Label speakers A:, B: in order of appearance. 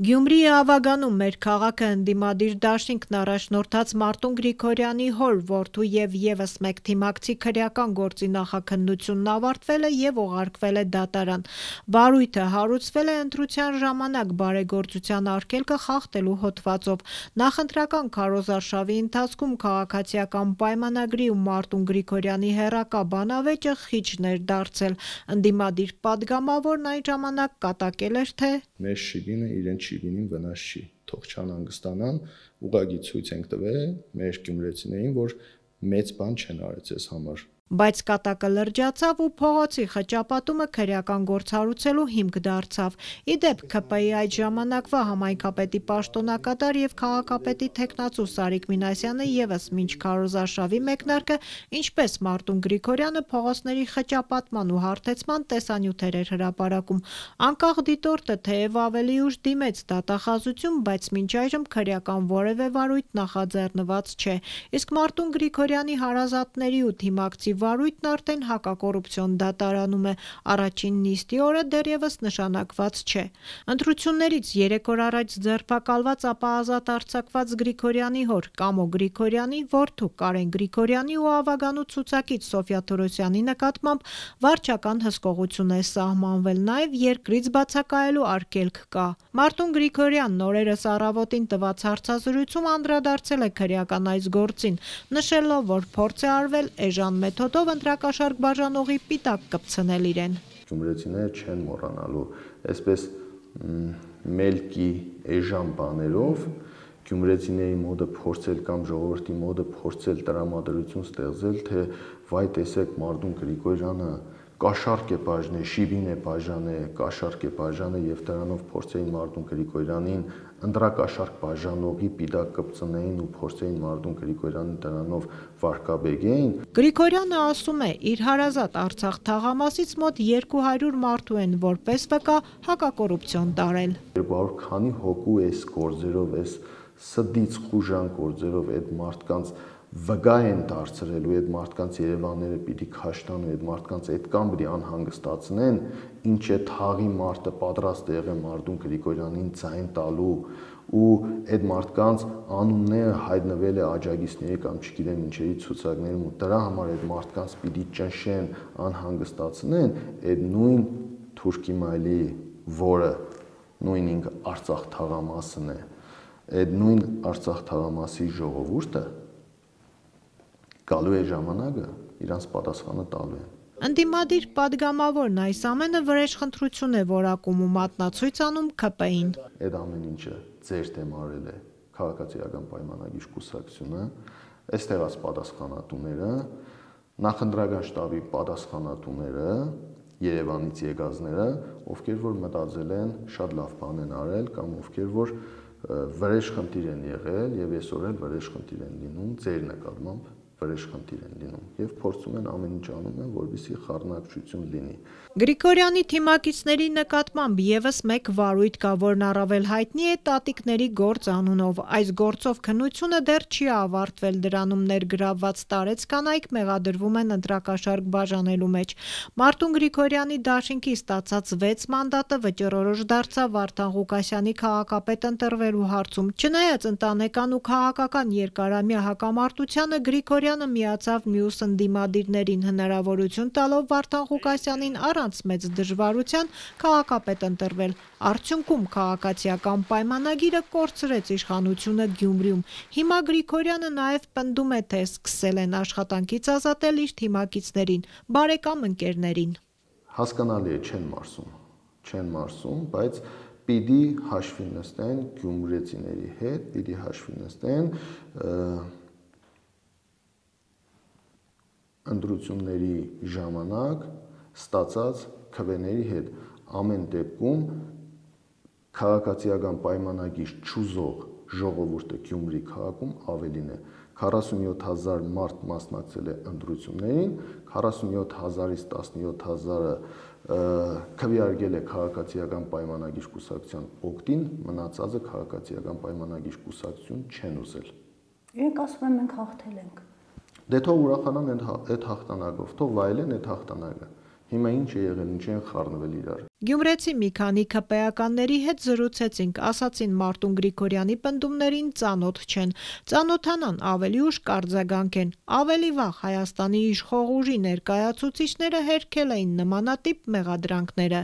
A: Գյումրիի Ավագանում մեր քաղաքը ընդդիմադիր դաշինքն առաջնորդած Մարտուն Գրիգորյանի հոր, որդու և ևս մեկ թիմակցի քրեական գործի նախաքննությունն ավարտվել է և ուղարկվել է դատարան։ Վարույթը հարուցվել է ընտրության ժամանակ բարեգործության արգելքը խախտելու հոդվածով։ Նախընտրական քարոզարշավի ընթացքում քաղաքացիական պայմանագրի ու Մարտուն Գրիգորյանի հեռակա բանավեճը խիճն էր դարձել։ Ընդդիմադիր պատգամավորն այն ժամանակ կատակել էր, թե
B: մեր շիբինը իրեն շիբինին վնաս չի, թող չանհանգստանան, ուղղակի ցույց ենք տվել մեր գյումրեցիներին, որ մեծ բան չեն արել ձեզ համար։
A: Բայց կատակը լրջացավ ու փողոցի խճապատումը քրեական գործ հարուցելու հիմք դարձավ։ Ի դեպ, ՔՊ-ի այդ ժամանակվա համայնքապետի պաշտոնակատար և քաղաքապետի թեկնածու Սարիկ Մինասյանը ևս մինչ քարոզարշավի մեկնարկը, ինչպես Մարտուն Գրիգորյանը, փողոցների խճապատման ու հարթեցման տեսանյութեր էր հրապարակում։ Անկախ դիտորդը թեև ավելի ուշ դիմեց դատախազություն, բայց մինչ այժմ քրեական որևէ վարույթ նախաձեռնված չէ։ Իսկ Մարտուն Գրիգորյանի հարազատների ու թիմակցի վարույթն արդեն հակակոռուպցիոն դատարանում է։ Առաջին նիստի օրը դեռևս նշանակված չէ։ Ընտրություններից 3 օր առաջ ձերբակալված, ապա ազատ արձակված Գրիգորյանի հոր Կամո Գրիգորյանի, որդու Կարեն Գրիգորյանի ու Ավագանու ցուցակից Սոֆյա Թորոսյանի նկատմամբ վարչական հսկողություն է սահմանվել, նաև երկրից բացակայելու արգելք կա։ Մարտուն Գրիգորյանն օրերս առավոտին տված հարցազրույցում անդրադարձել է քրեական այս գործին, նշելով, որ փորձ է արվել էժան մեթոդով ընտրակաշառք բաժանողի պիտակ կպցնել իրեն։
B: Գյումրեցիները չեն մոռանալու, այսպես մելքի էժան բաներով գյումրեցիների մոդը փորձել կամ ժողովրդի մոդը փորձել տրամադրություն ստեղծել, թե վայ տեսեք Մարտուն Գրիգորյանը կաշառք է բաժանել, շիբին է բաժանել, կաշառք է բաժանել եւ դրանով փորձեին Մարտուն Գրիգորյանին ընտրակաշառք բաժանողի պիտակ կպցնեին ու փորձեին Մարտուն Գրիգորյանին դրանով վարկաբեկեին։
A: Գրիգորյանը ասում է, իր հարազատ Արցախ թաղամասից մոտ 200 մարդու են որպես վկա հակակոռուպցիոն տարել։
B: 200 քանի հոգու էս գործերով, էս սդից խուժան գործերով այդ մարդկանց վգա են դարձրելու, այդ մարդկանց Երևանները պիտի քաշտան ու այդ մարդկանց այդքան պիտի անհանգստացնեն, ինչ է թաղի մարդը պատրաստ է եղել Մարտուն Գրիգորյանին ձայն տալու ու այդ մարդկանց անունները հայտնվել է աջակիցների կամ չգիտեմ ինչերի ցուցակներում ու դրա համար այդ մարդկանց պիտի ճնշեն, անհանգստացնեն, այդ նույն Թուրք Իմայլի, որը նույն ինքը Արցախ թաղամասն է, այդ նույն Արցախ թաղամասի ժողովուրդը գալու է ժամանակը, իրանց պատասխանը տալու են։
A: Ընդդիմադիր պատգամավորն այս ամենը վրեժխնդրություն է որակում ու մատնացույց անում ՔՊ-ին։
B: Այդ ամեն ինչը ձեր դեմ արել է քաղաքացիական պայմանագիր կուսակցությունը, այստեղած պատասխանատուները, նախընտրական շտաբի պատասխանատուները, Երևանից եկածները, ովքեր որ մտածել են շատ լավ բան են արել կամ ովքեր որ վրեժխնդիր են եղել եւ այսօր էլ վրեժխնդիր են լինում, ձեր նկատմամբ վրեժխնդիր են լինում եւ փորձում են ամեն ինչ անում են, որպեսզի խառնակցություն լինի։
A: Գրիգորյանի թիմակիցների նկատմամբ ևս մեկ վարույթ կա, որն առավել հայտնի է Տատիկների գործ անունով։ Այս գործով քննությունը դեռ չի ավարտվել, դրանում ներգրավված տարեցկանայք մեղադրվում են ընտրակաշառք բաժանելու մեջ։ Մարտուն Գրիգորյանի դաշինքի ստացած 6 մանդատը վճռորոշ դարձավ Վարդան Ղուկասյանի քաղաքապետ ընտրվելու հարցում։ Չնայած ընտանեկան ու քաղաքական երկարամյա հակամարտությանը, Գրիգորյանը միացավ մյուս ընդդիմադիրներին, հնարավորություն տալով Վարդան Ղուկասյանին առանց մեծ դժվարության քաղաքապետ ընտրվել։ Արդյունքում քաղաքացիական պայմանագիրը կորցրեց իշխանությունը Գյումրիում։ Հիմա Գրիգորյանը նաև պնդում է, թե սկսել են աշխատանքից ազատել իր թիմակիցներին, բարեկամ ընկերներին։
B: Հասկանալի է, չեն մարսում, բայց պիտի հաշվի նստեն գյումրեցիների հետ, պիտի հաշվի նստեն ընտրությունների ժամանակ ստացած քվեների հետ։ Ամեն դեպքում քաղաքացիական պայմանագիր չուզող ժողովուրդը Գյումրի քաղաքում ավելին է։ 47,000 մարդ մասնակցել է ընտրություններին, 47,000-ից 17,000-ը քվեարկել է քաղաքացիական պայմանագիր կուսակցության օգտին, մնացածը քաղաքացիական պայմանագիր կուսակցություն չեն ուզել։
C: Իրենք ասում են մենք հաղթել ենք։
B: Դե թող ուրախանան այդ հաղթանակով, թող վայելեն այդ հաղթանակը։ Հիմա ինչ է եղել, ինչ են խառնվել իրար։
A: Գյումրեցի մի քանի ՔՊ-ականների հետ զրուցեցինք, ասացին Մարտուն Գրիգորյանի պնդումներին ծանոթ չեն, ծանոթանան ավելի ուշ կարձագանքեն։ Ավելի վաղ Հայաստանի իշխող ուժի ներկայացուցիչները հերքել էին նմանատիպ մեղադրանքները։